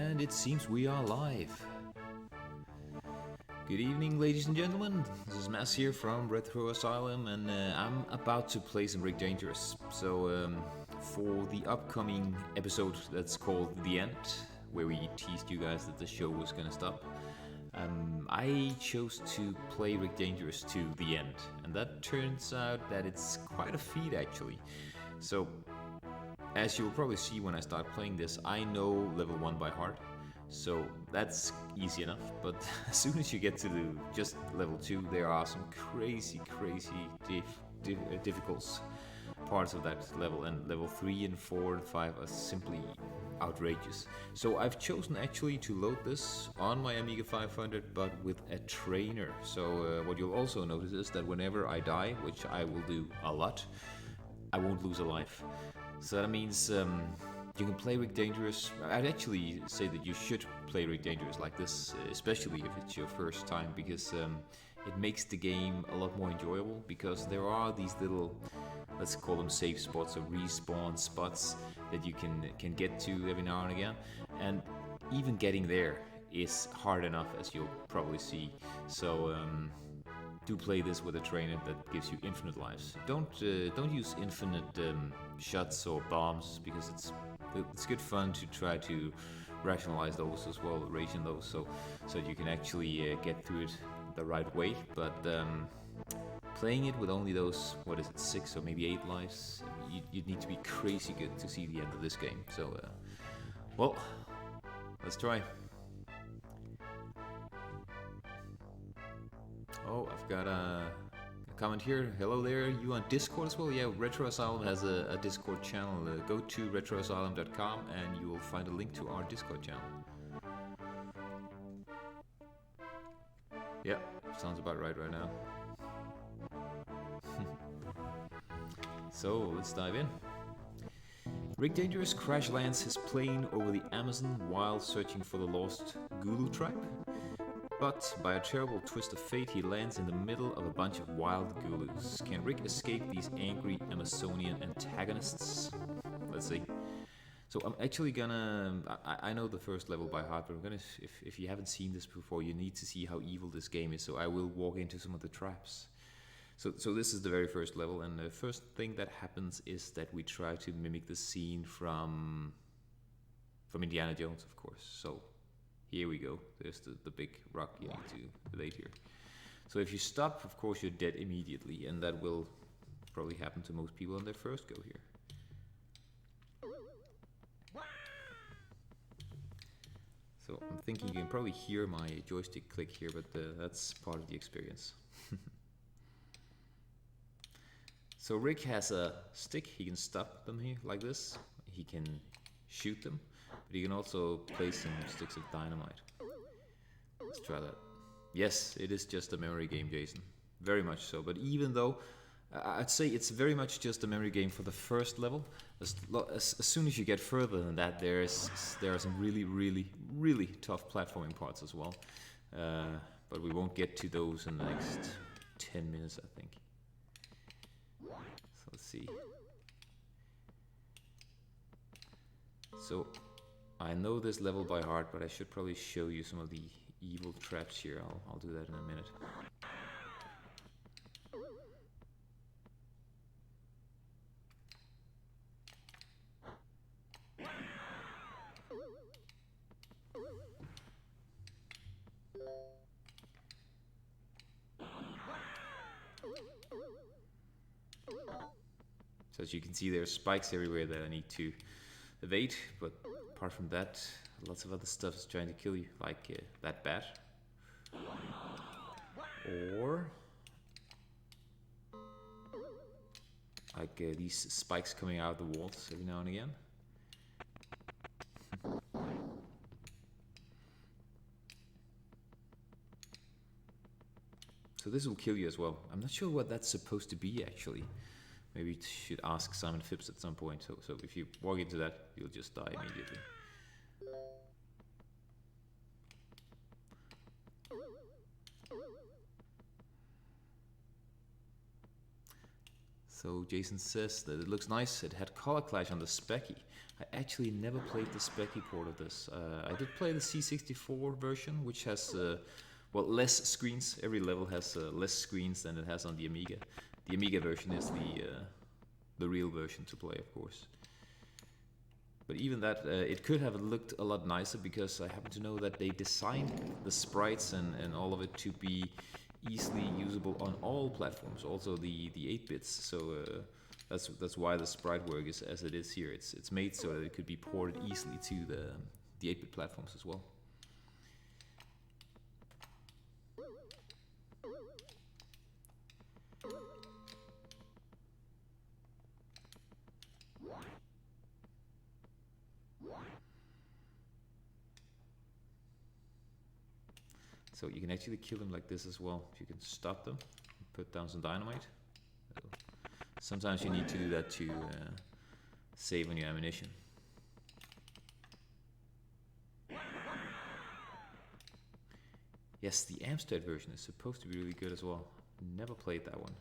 And it seems we are live. Good evening, ladies and gentlemen. This is Mass here from Retro Asylum, and I'm about to play some Rick Dangerous. So, for the upcoming episode that's called The End, where we teased you guys that the show was gonna stop, I chose to play Rick Dangerous to the end, and that turns out that it's quite a feat actually. So, as you'll probably see when I start playing this, I know level 1 by heart, so that's easy enough. But as soon as you get to just level 2, there are some crazy difficult parts of that level, and level 3 and 4 and 5 are simply outrageous. So I've chosen actually to load this on my Amiga 500, but with a trainer. So what you'll also notice is that whenever I die, which I will do a lot, I won't lose a life. So that means you can play Rick Dangerous. I'd actually say that you should play Rick Dangerous like this, especially if it's your first time, because it makes the game a lot more enjoyable, because there are these little, let's call them safe spots or respawn spots that you can get to every now and again, and even getting there is hard enough, as you'll probably see. So do play this with a trainer that gives you infinite lives. Don't use infinite shots or bombs, because it's good fun to try to rationalize those as well, ration those, so you can actually get through it the right way. But playing it with only those, 6 or maybe 8 lives, you'd need to be crazy good to see the end of this game. So, well, let's try. Oh, I've got a comment here. Hello there, you on Discord as well? Yeah, Retro Asylum has a Discord channel. Go to retroasylum.com and you will find a link to our Discord channel. Yeah, sounds about right now. So, let's dive in. Rick Dangerous crash lands his plane over the Amazon while searching for the lost Gulu tribe. But by a terrible twist of fate, he lands in the middle of a bunch of wild Gulus. Can Rick escape these angry Amazonian antagonists? Let's see. So I'm actually gonna... I know the first level by heart, but I'm gonna... If you haven't seen this before, you need to see how evil this game is, so I will walk into some of the traps. So this is the very first level, and the first thing that happens is that we try to mimic the scene from Indiana Jones, of course. So here we go. There's the big rock you need to evade here. So if you stop, of course, you're dead immediately, and that will probably happen to most people on their first go here. So I'm thinking you can probably hear my joystick click here, but that's part of the experience. So Rick has a stick. He can stop them here like this. He can shoot them, but he can also place some sticks of dynamite. Let's try that. Yes, it is just a memory game, Jason. Very much so. But even though I'd say it's very much just a memory game for the first level, as soon as you get further than that, there are some really tough platforming parts as well. But we won't get to those in the next 10 minutes, I think. So let's see. So I know this level by heart, but I should probably show you some of the evil traps here. I'll do that in a minute. So as you can see, there's spikes everywhere that I need to evade, but apart from that, lots of other stuff is trying to kill you, like that bat, or like these spikes coming out of the walls every now and again. So this will kill you as well. I'm not sure what that's supposed to be actually. Maybe you should ask Simon Phipps at some point. So if you walk into that, you'll just die immediately. So Jason says that it looks nice. It had color clash on the Specky. I actually never played the Specky port of this. I did play the C64 version, which has well, less screens. Every level has less screens than it has on the Amiga. The Amiga version is the real version to play, of course. But even that, it could have looked a lot nicer, because I happen to know that they designed the sprites and all of it to be easily usable on all platforms, also the 8-bits. So that's why the sprite work is as it is here. It's made so that it could be ported easily to the 8-bit platforms as well. So you can actually kill them like this as well. You can stop them, put down some dynamite. Sometimes you need to do that to save on your ammunition. Yes, the Amstrad version is supposed to be really good as well. Never played that one.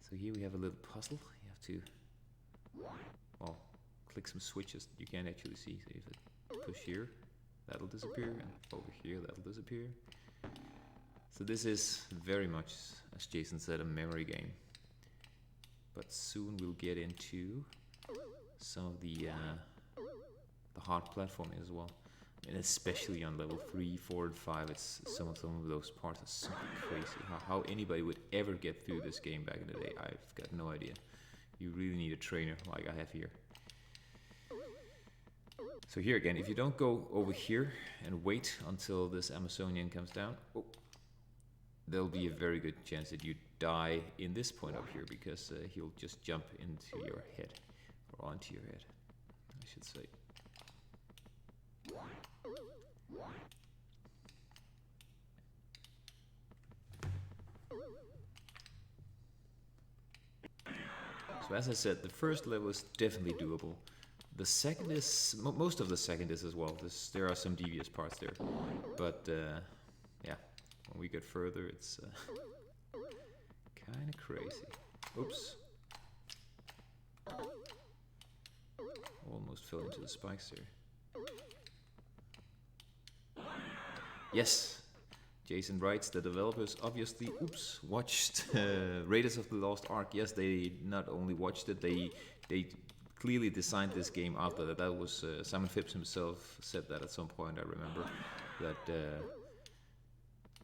So here we have a little puzzle. You have to, well, click some switches that you can't actually see. So if I push here, that'll disappear, and over here, that'll disappear. So this is very much, as Jason said, a memory game. But soon we'll get into some of the hard platforming as well. And especially on level 3, 4, and 5, it's some of those parts are simply crazy. How anybody would ever get through this game back in the day, I've got no idea. You really need a trainer like I have here. So here again, if you don't go over here and wait until this Amazonian comes down, there'll be a very good chance that you die in this point up here, because he'll just jump into your head, or onto your head, I should say. So as I said, the first level is definitely doable. The second is, most of the second is as well. There are some devious parts there, but yeah, when we get further, it's kind of crazy. Oops. Almost fell into the spikes there. Yes, Jason writes, the developers obviously, watched Raiders of the Lost Ark. Yes, they not only watched it, they clearly designed this game after that. That was Simon Phipps himself said that at some point. I remember that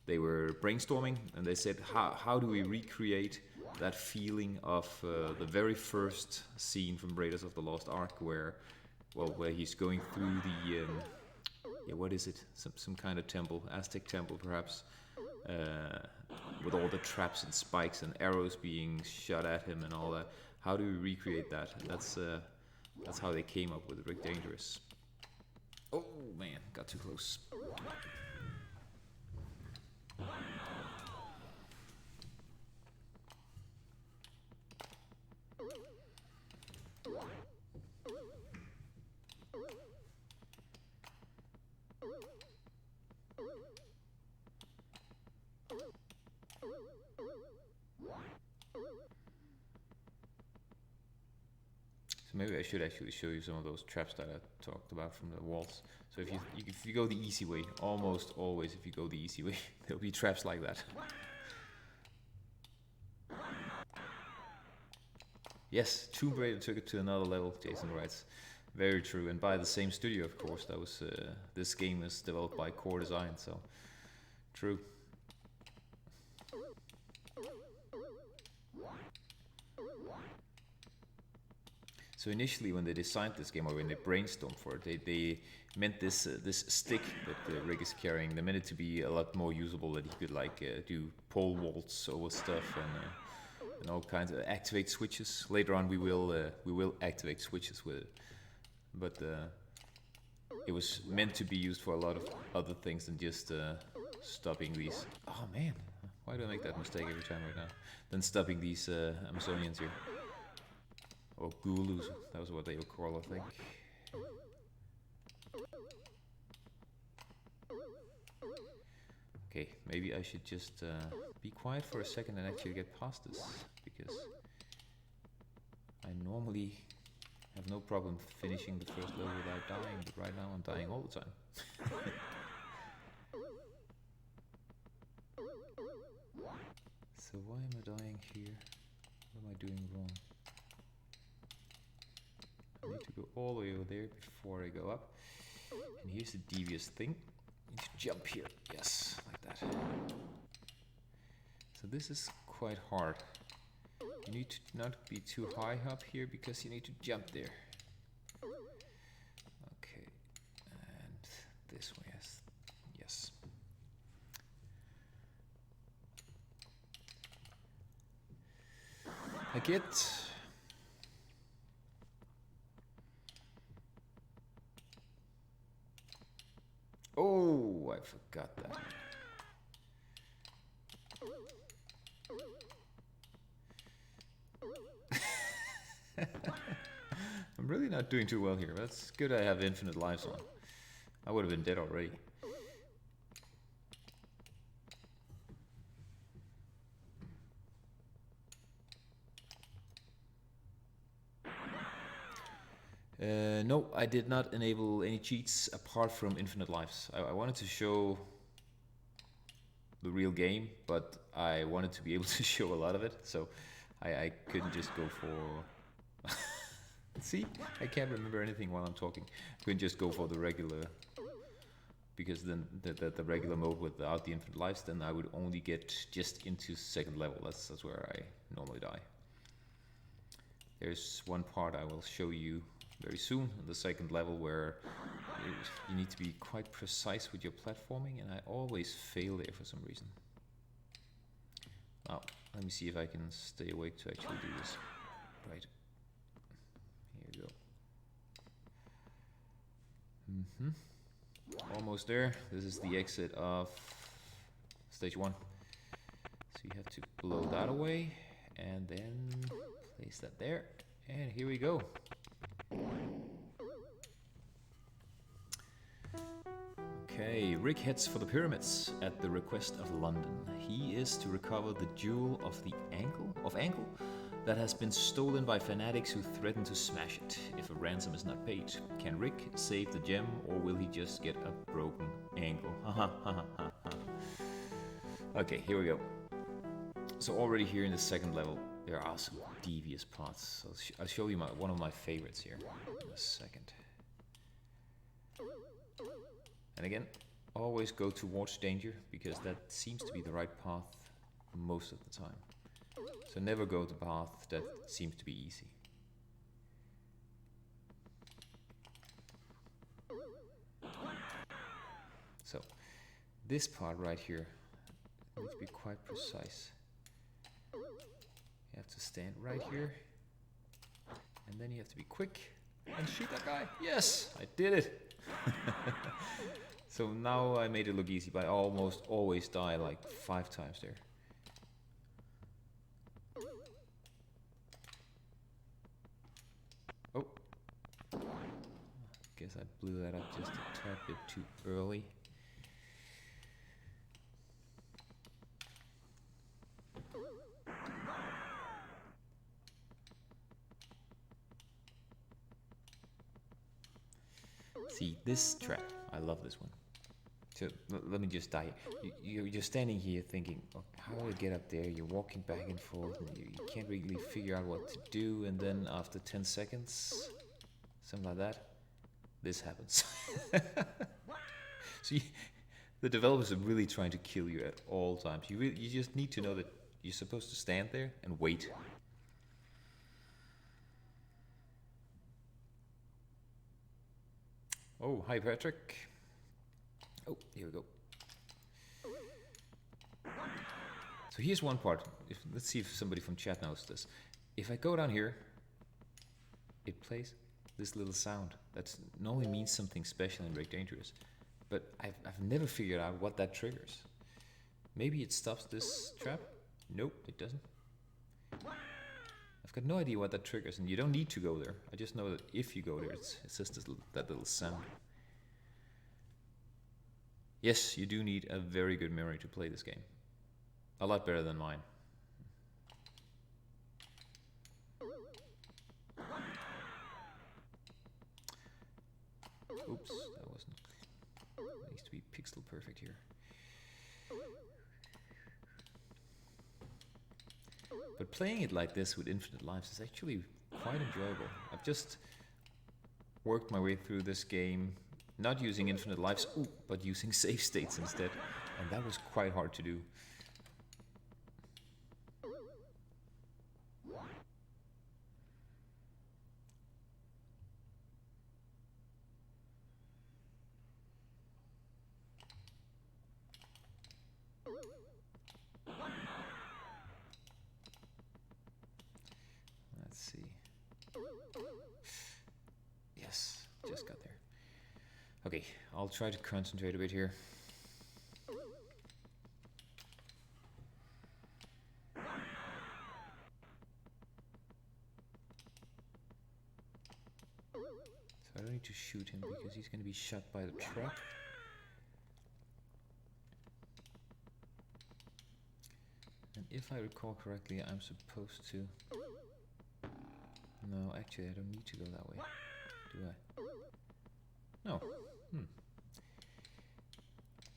they were brainstorming and they said, how do we recreate that feeling of the very first scene from Raiders of the Lost Ark, where he's going through the what is it? Some kind of temple, Aztec temple perhaps, with all the traps and spikes and arrows being shot at him and all that. How do we recreate that? That's how they came up with Rick Dangerous. Oh man, got too close. Maybe I should actually show you some of those traps that I talked about from the walls. So if you go the easy way, almost always if you go the easy way, there'll be traps like that. Yes, Tomb Raider took it to another level, Jason writes. Very true, and by the same studio, of course. That was this game is developed by Core Design, so true. So initially, when they designed this game, or when they brainstormed for it, they meant this stick that Rick is carrying. They meant it to be a lot more usable, that he could do pole vaults over stuff and all kinds of activate switches. Later on, we will activate switches with it, but it was meant to be used for a lot of other things than just stopping these. Oh man, why do I make that mistake every time right now? Than stopping these Amazonians here. Or Gulus, that was what they were called, I think. Okay, maybe I should just be quiet for a second and actually get past this, because I normally have no problem finishing the first level without dying, but right now I'm dying all the time. So why am I dying here? What am I doing wrong? I need to go all the way over there before I go up. And here's the devious thing. You need to jump here. Yes, like that. So this is quite hard. You need to not be too high up here because you need to jump there. Okay, and this way, yes. Yes. I get... Oh, I forgot that. I'm really not doing too well here. That's good I have infinite lives on. I would have been dead already. No, I did not enable any cheats apart from infinite lives. I wanted to show the real game, but I wanted to be able to show a lot of it, so I couldn't just go for... See, I can't remember anything while I'm talking. I couldn't just go for the regular, because then the regular mode without the infinite lives, then I would only get just into second level. That's where I normally die. There's one part I will show you very soon in the second level where you need to be quite precise with your platforming, and I always fail there for some reason. Now, let me see if I can stay awake to actually do this. Right. Here we go. Almost there. This is the exit of stage 1. So you have to blow that away, and then place that there. And here we go. Okay, Rick heads for the pyramids at the request of London. He is to recover the jewel of the ankle that has been stolen by fanatics who threaten to smash it if a ransom is not paid. Can Rick save the gem, or will he just get a broken ankle? Okay, here we go. So already here in the second level, there are some devious parts. So I'll show you one of my favorites here in a second. And again, always go towards danger, because that seems to be the right path most of the time. So never go the path that seems to be easy. So this part right here needs to be quite precise. You have to stand right here, and then you have to be quick and shoot that guy. Yes, I did it. So now I made it look easy, but I almost always die like 5 times there. Oh, guess I blew that up just a tad bit too early. See, this trap, I love this one. So let me just die. You're standing here thinking, oh, how do I get up there? You're walking back and forth, and you can't really figure out what to do. And then after 10 seconds, something like that, this happens. So the developers are really trying to kill you at all times. You just need to know that you're supposed to stand there and wait. Oh, hi Patrick. Oh, here we go. So here's one part. Let's see if somebody from chat knows this. If I go down here, it plays this little sound. That normally means something special in Break Dangerous. But I've never figured out what that triggers. Maybe it stops this trap? Nope, it doesn't. I've got no idea what that triggers, and you don't need to go there. I just know that if you go there, it's just that little sound. Yes, you do need a very good memory to play this game. A lot better than mine. Oops, that wasn't... It needs to be pixel perfect here. But playing it like this with infinite lives is actually quite enjoyable. I've just worked my way through this game, not using infinite lives, but using save states instead. And that was quite hard to do. Let's see. Yes, just got there. Okay, I'll try to concentrate a bit here. So I don't need to shoot him because he's going to be shot by the trap. And if I recall correctly, I'm supposed to... No, actually I don't need to go that way, do I? No.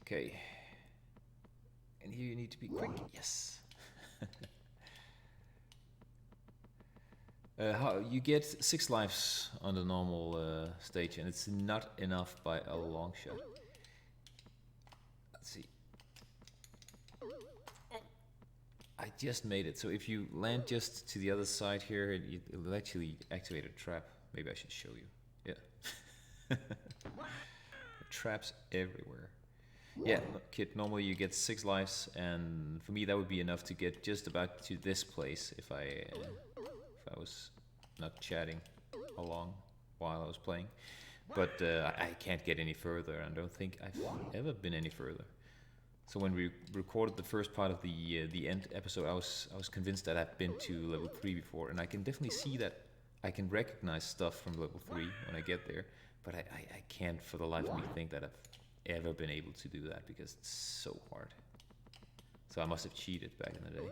Okay. And here you need to be quick. Yes. How you get 6 lives on the normal stage, and it's not enough by a long shot. Let's see. I just made it. So if you land just to the other side here, it'll actually activate a trap. Maybe I should show you. Yeah. Traps everywhere. Yeah, kid, normally you get 6 lives, and for me that would be enough to get just about to this place if I was not chatting along while I was playing. But I can't get any further, and I don't think I've ever been any further. So when we recorded the first part of the end episode, I was convinced that I've been to level 3 before, and I can definitely see that I can recognize stuff from level 3 when I get there, but I can't for the life of me think that I've ever been able to do that because it's so hard. So I must have cheated back in the day.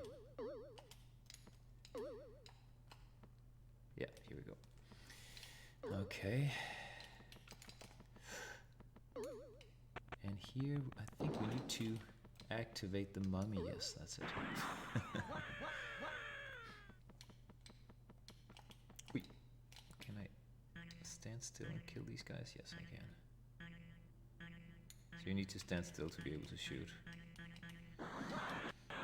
Yeah, here we go. Okay. And here I think we need to activate the mummy. Yes, that's it. Wait, can I stand still and kill these guys? Yes, I can. So you need to stand still to be able to shoot.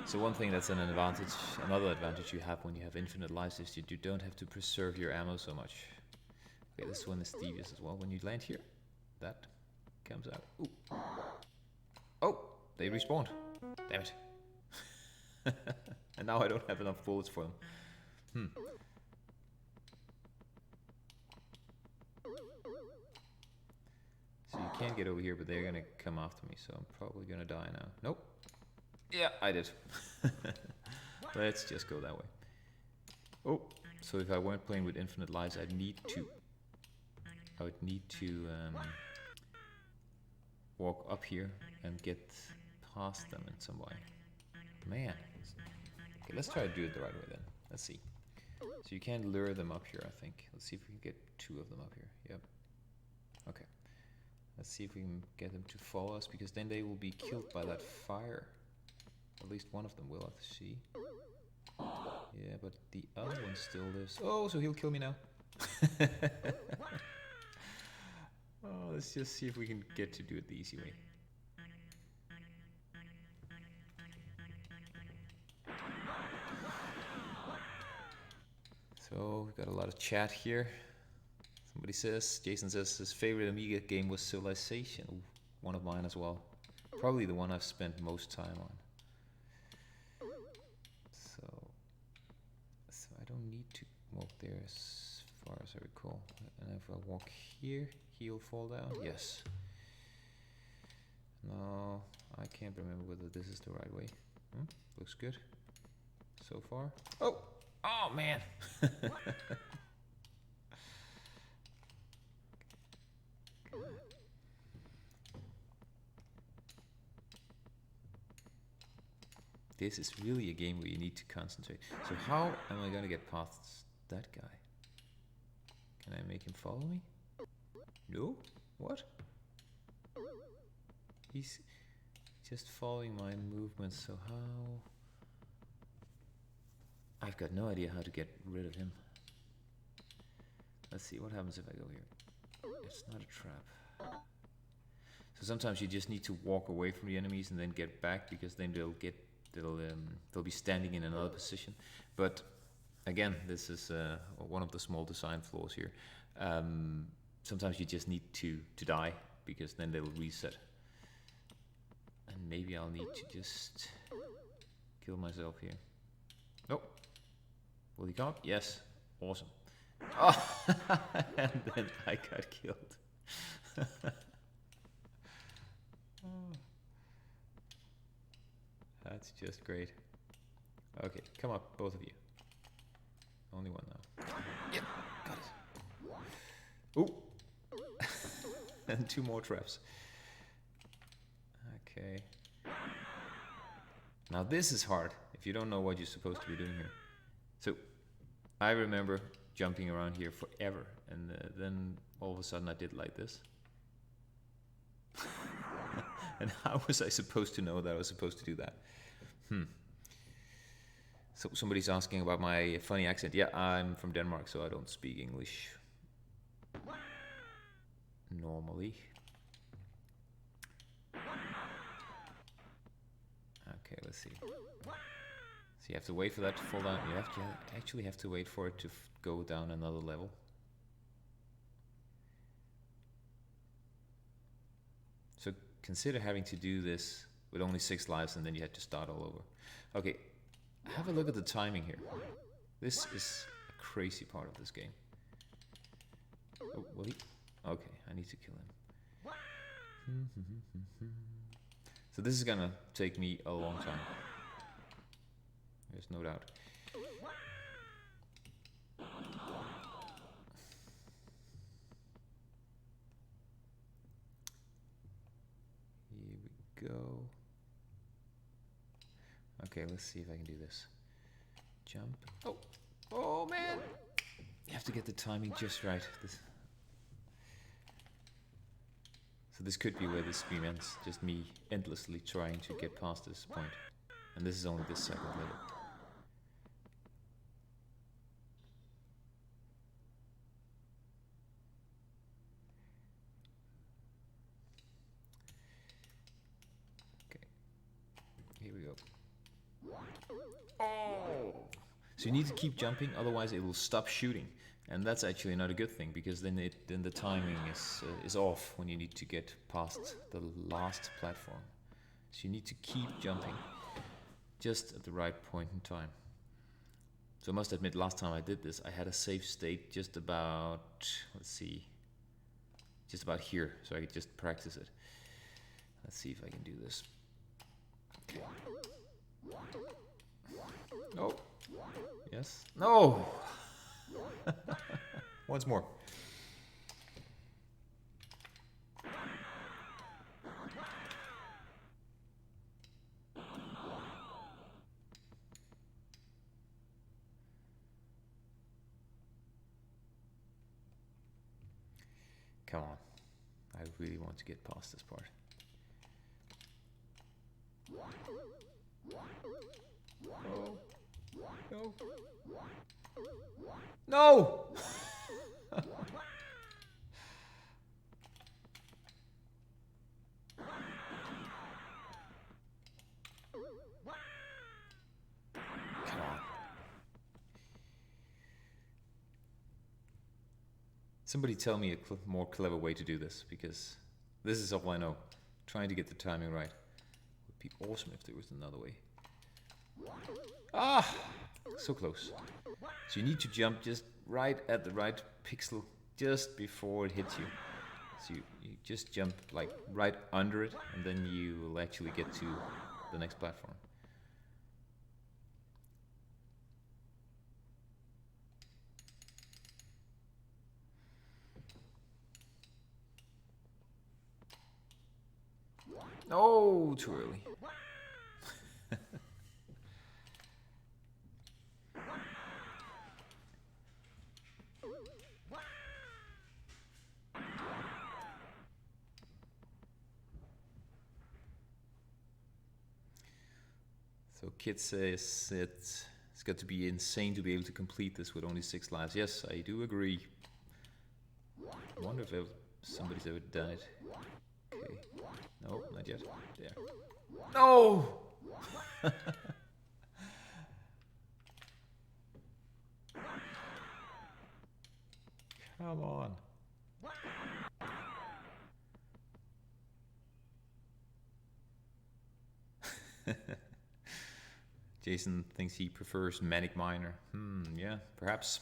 So one thing that's an advantage, another advantage you have when you have infinite lives is that you don't have to preserve your ammo so much. Okay, this one is devious as well. When you land here, that comes out. Ooh. Oh, they respawned. Damn it. And now I don't have enough bullets for them. So you can't get over here, but they're gonna come after me, so I'm probably gonna die now. Nope. Yeah, I did. Let's just go that way. Oh, so if I weren't playing with infinite lives, I would need to walk up here and get past them in some way. Man. Okay, let's try to do it the right way then. Let's see. So you can't lure them up here, I think. Let's see if we can get 2 of them up here. Yep. Okay. Let's see if we can get them to follow us, because then they will be killed by that fire. At least one of them will, I see. Yeah, but the other one still lives. Oh, so he'll kill me now. Oh, let's just see if we can get to do it the easy way. So we've got a lot of chat here. Somebody says, Jason says his favorite Amiga game was Civilization. Ooh, one of mine as well. Probably the one I've spent most time on. So I don't need to walk there as far as I recall. And if I walk here, he'll fall down. Yes. No, I can't remember whether this is the right way. Looks good so far. Oh! Oh man! this is really a game where you need to concentrate. So how am I gonna get past that guy? Can I make him follow me? No? What? He's just following my movements, so how? I've got no idea how to get rid of him. Let's see, what happens if I go here? It's not a trap. So sometimes you just need to walk away from the enemies and then get back, because then they'll be standing in another position. But again, this is one of the small design flaws here. Sometimes you just need to die, because then they'll reset. And maybe I'll need to just kill myself here. Nope. Will he come up? Yes. Awesome. Oh, and then I got killed. That's just great. Okay, come up, both of you. Only one now. Yep, got it. Ooh! And 2 more traps. Okay. Now this is hard, if you don't know what you're supposed to be doing here. So, I remember jumping around here forever, and then all of a sudden I did like this. And how was I supposed to know that I was supposed to do that? So somebody's asking about my funny accent. Yeah, I'm from Denmark, so I don't speak English normally. Okay, let's see. So you have to wait for that to fall down. You actually have to wait for it to go down another level. So consider having to do this with only 6 lives, and then you have to start all over. Okay, have a look at the timing here. This is a crazy part of this game. Oh, will he? Okay, I need to kill him. So this is gonna take me a long time. There's no doubt. Here we go. Okay, let's see if I can do this. Jump. Oh! Oh man! You have to get the timing just right. So this could be where this stream ends. Just me endlessly trying to get past this point. And this is only the 2nd level. Okay. Here we go. Oh! So you need to keep jumping, otherwise it will stop shooting. And that's actually not a good thing, because then the timing is off when you need to get past the last platform. So you need to keep jumping just at the right point in time. So I must admit, last time I did this, I had a save state just about, let's see, just about here, so I could just practice it. Let's see if I can do this. Okay. Oh, yes, no! Once more. Come on. I really want to get past this part. Oh. No. No! Come on. Somebody tell me a more clever way to do this, because this is all I know. Trying to get the timing right. Would be awesome if there was another way. Ah! So close. So you need to jump just right at the right pixel, just before it hits you. So you just jump like right under it, and then you will actually get to the next platform. Oh, too early. So Kit says it's got to be insane to be able to complete this with only 6 lives. Yes, I do agree. I wonder if somebody's ever done it. Okay. No, not yet. There. No! Come on. Jason thinks he prefers Manic Miner. Yeah, perhaps.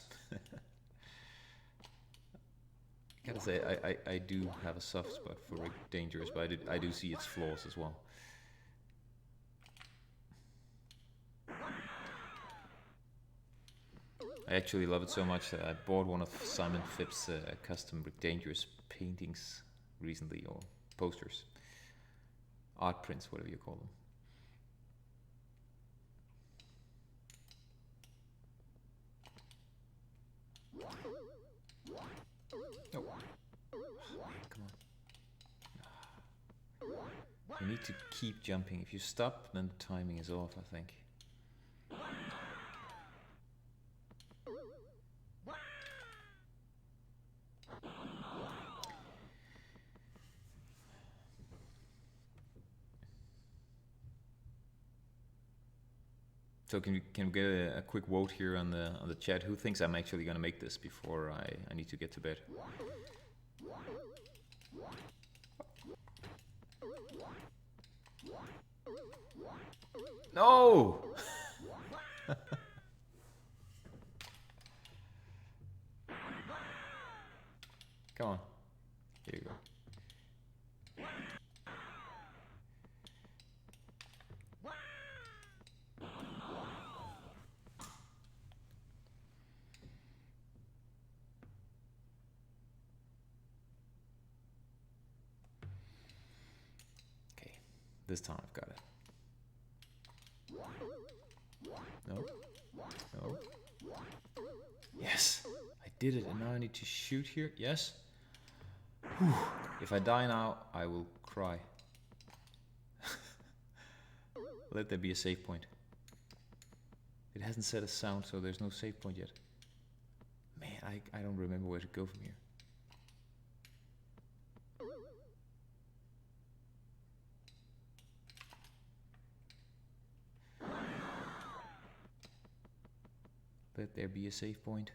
Gotta say, I do have a soft spot for Dangerous, but I do see its flaws as well. I actually love it so much that I bought one of Simon Phipps' custom Dangerous paintings recently, or posters. Art prints, whatever you call them. Oh. Come on. You need to keep jumping. If you stop, then the timing is off, I think. So can we get a quick vote here on the chat? Who thinks I'm actually gonna make this before I need to get to bed? No! Come on. Here you go. Okay, this time I've got it. No. No. Yes! I did it, and now I need to shoot here. Yes? Whew. If I die now, I will cry. Let there be a save point. It hasn't said a sound, so there's no save point yet. Man, I don't remember where to go from here. Let there be a save point.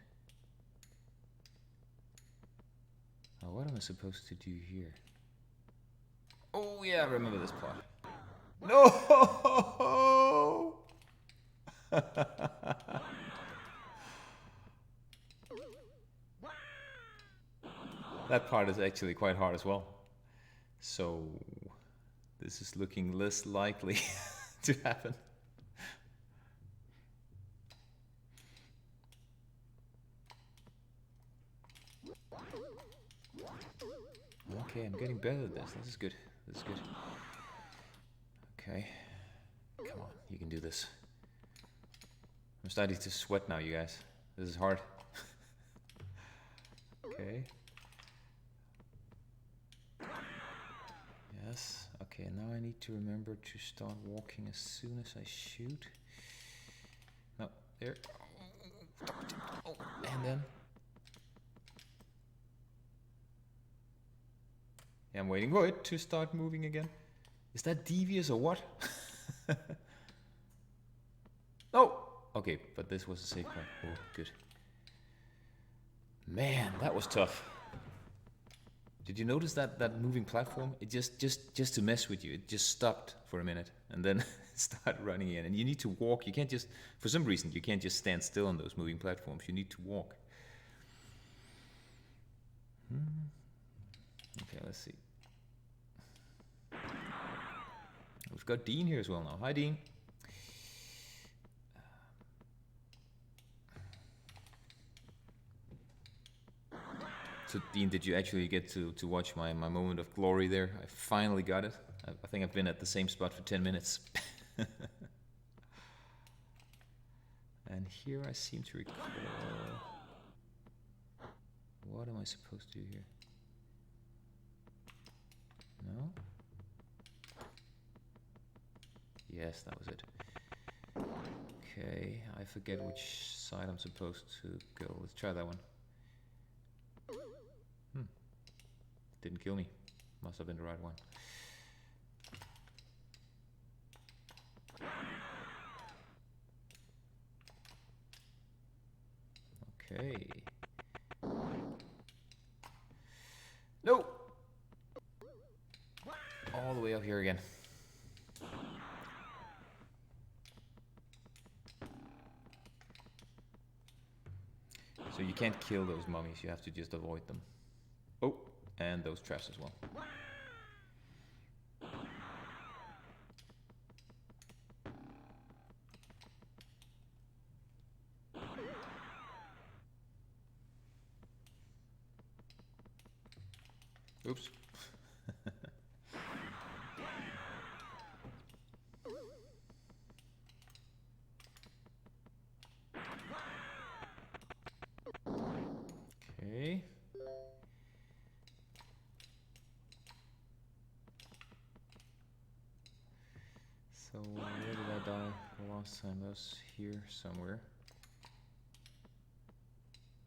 Oh, what am I supposed to do here? Oh yeah, I remember this part. No! That part is actually quite hard as well. So this is looking less likely to happen. Okay, I'm getting better at this. This is good. This is good. Okay. Come on, you can do this. I'm starting to sweat now, you guys. This is hard. Okay. Yes. Okay, now I need to remember to start walking as soon as I shoot. No, there. Oh, and then. Yeah, I'm waiting for it to start moving again. Is that devious or what? Oh! Okay, but this was a safe part. Oh, good. Man, that was tough. Did you notice that moving platform? It just to mess with you. It just stopped for a minute and then started running again. And you need to walk. You can't just, for some reason, you can't just stand still on those moving platforms. You need to walk. Okay, let's see. We've got Dean here as well now. Hi, Dean. So, Dean, did you actually get to watch my moment of glory there? I finally got it. I think I've been at the same spot for 10 minutes. And here I seem to recall... What am I supposed to do here? No? Yes, that was it. Okay, I forget which side I'm supposed to go. Let's try that one. Didn't kill me. Must have been the right one. Okay. No! All the way up here again. So you can't kill those mummies, you have to just avoid them. Oh, and those traps as well. Oops. Okay. So where did I die the last time? I was here somewhere.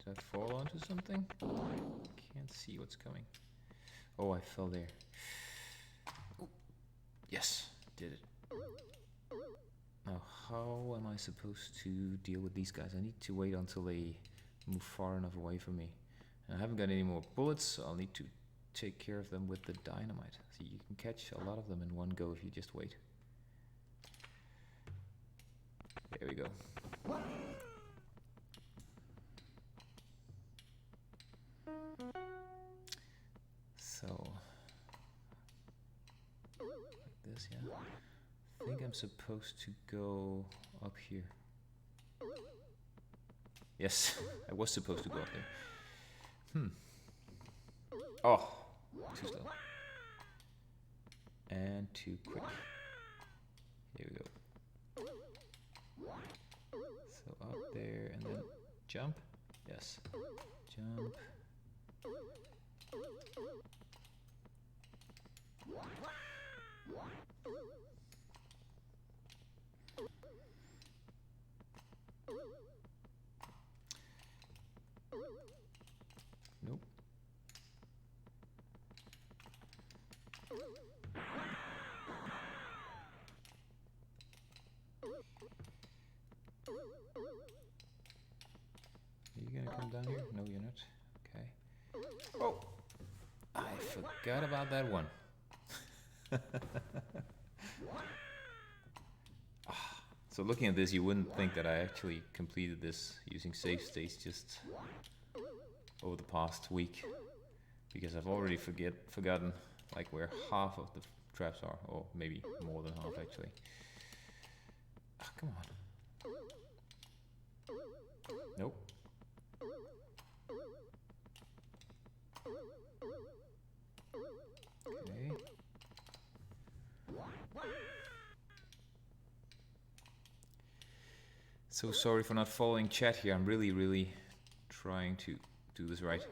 Did I fall onto something? Can't see what's coming. Oh, I fell there. Ooh. Yes, did it. Now, how am I supposed to deal with these guys? I need to wait until they move far enough away from me. And I haven't got any more bullets, so I'll need to take care of them with the dynamite. See, you can catch a lot of them in one go if you just wait. There we go. So, like this, yeah. I think I'm supposed to go up here. Yes, I was supposed to go up there. Oh, too slow. And too quick. Here we go. So up there and then jump. Yes. Jump. Nope. Are you gonna come down here? No, you're not. Okay. Oh! I forgot about that one. So looking at this, you wouldn't think that I actually completed this using save states just over the past week, because I've already forgotten like where half of the traps are, or maybe more than half actually. Oh, come on. Nope. Okay. So sorry for not following chat here. I'm really trying to do this right.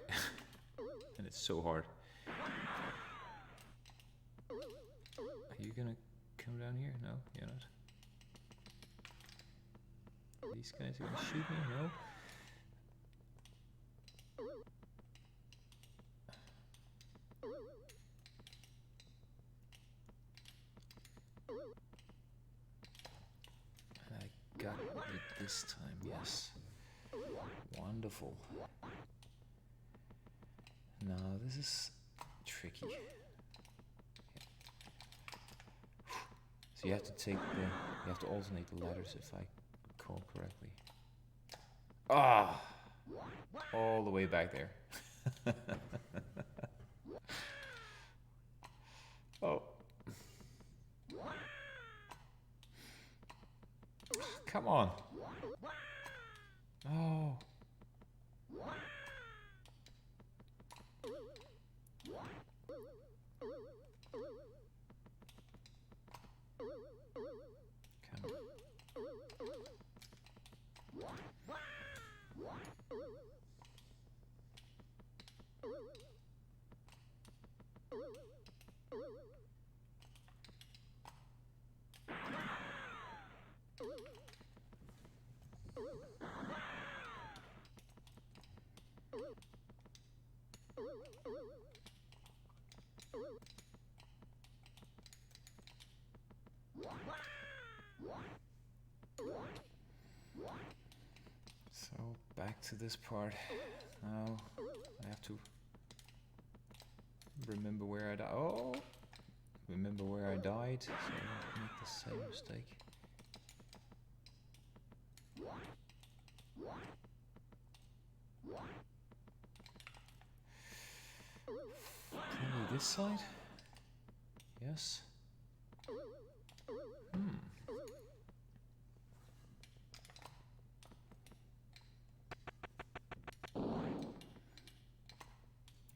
And it's so hard. Are you gonna come down here? No, you're not. These guys are gonna shoot me? No. And I got it this time, yes. Wonderful. Now this is tricky. So you have to alternate the letters if I recall correctly. Ah! All the way back there. Oh. Come on. Oh. Come on. back to this part. Now I have to remember where I died. Oh! Remember where I died, so I don't make the same mistake. Probably this side? Yes.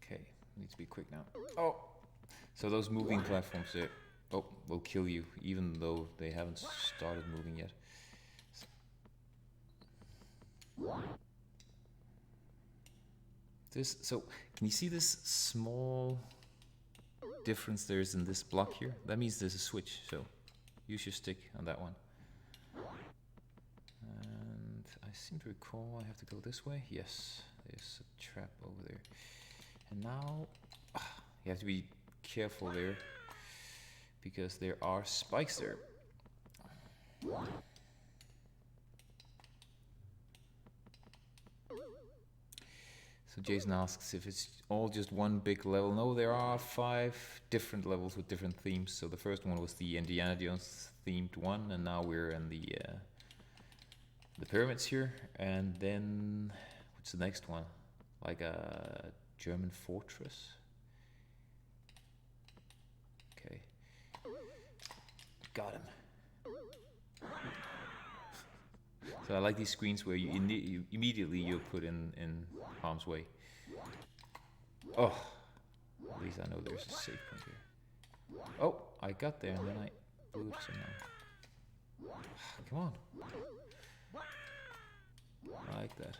Okay, need to be quick now. Oh! So those moving platforms there, will kill you, even though they haven't started moving yet. So can you see this small difference there is in this block here? That means there's a switch, so use your stick on that one. And I seem to recall I have to go this way. Yes, there's a trap over there. And now you have to be careful there, because there are spikes there. So Jason asks if it's all just one big level. No, there are 5 different levels with different themes. So the first one was the Indiana Jones themed one, and now we're in the pyramids here. And then what's the next one? Like a German fortress. Okay, got him. So I like these screens where you immediately you're put in harm's way. Oh, at least I know there's a safe point here. Oh, I got there and then I blew it somehow. Come on. Like that.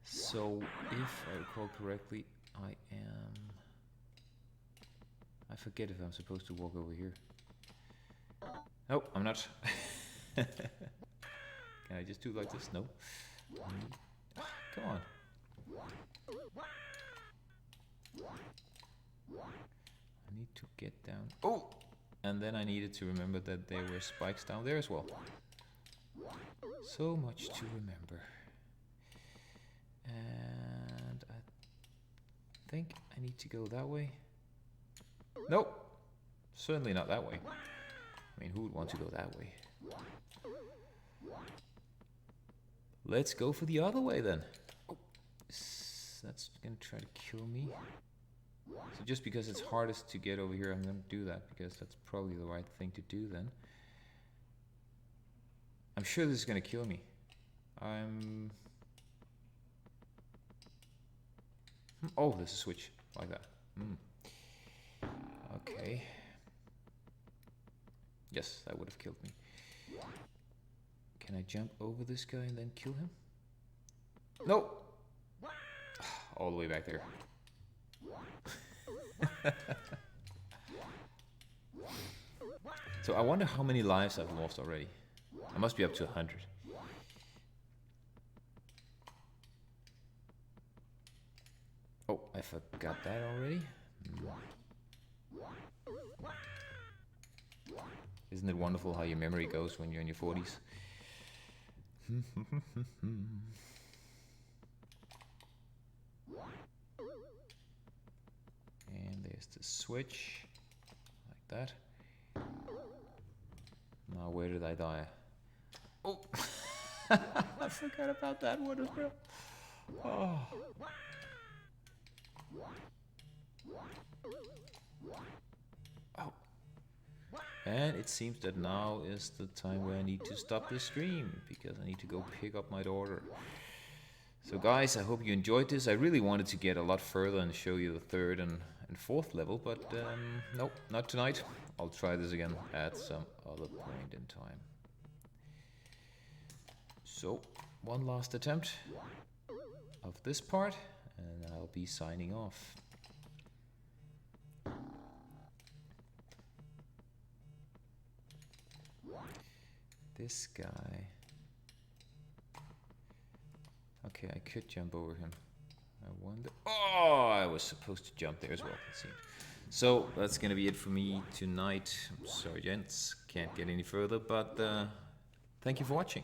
So, if I recall correctly, I forget if I'm supposed to walk over here. No, I'm not. Can I just do it like this? No. Come on. I need to get down. Oh! And then I needed to remember that there were spikes down there as well. So much to remember. And I think I need to go that way. Nope. Certainly not that way. I mean, who would want to go that way? Let's go for the other way then. Oh, that's gonna try to kill me. So just because it's hardest to get over here, I'm gonna do that because that's probably the right thing to do then. I'm sure this is gonna kill me. Oh, there's a switch like that. Okay. Yes, that would have killed me. Can I jump over this guy and then kill him? No! All the way back there. So I wonder how many lives I've lost already. I must be up to 100. Oh, I forgot that already. Isn't it wonderful how your memory goes when you're in your 40s? And there's the switch, like that. Now where did I die? Oh! I forgot about that one as well. Oh. Oh. And it seems that now is the time where I need to stop the stream, because I need to go pick up my daughter. So guys, I hope you enjoyed this. I really wanted to get a lot further and show you the 3rd and 4th level, but nope, not tonight. I'll try this again at some other point in time. So, one last attempt of this part, and I'll be signing off. This guy. Okay, I could jump over him. I wonder. Oh, I was supposed to jump there as well, it seems. So that's gonna be it for me tonight. I'm sorry, gents, can't get any further, but thank you for watching.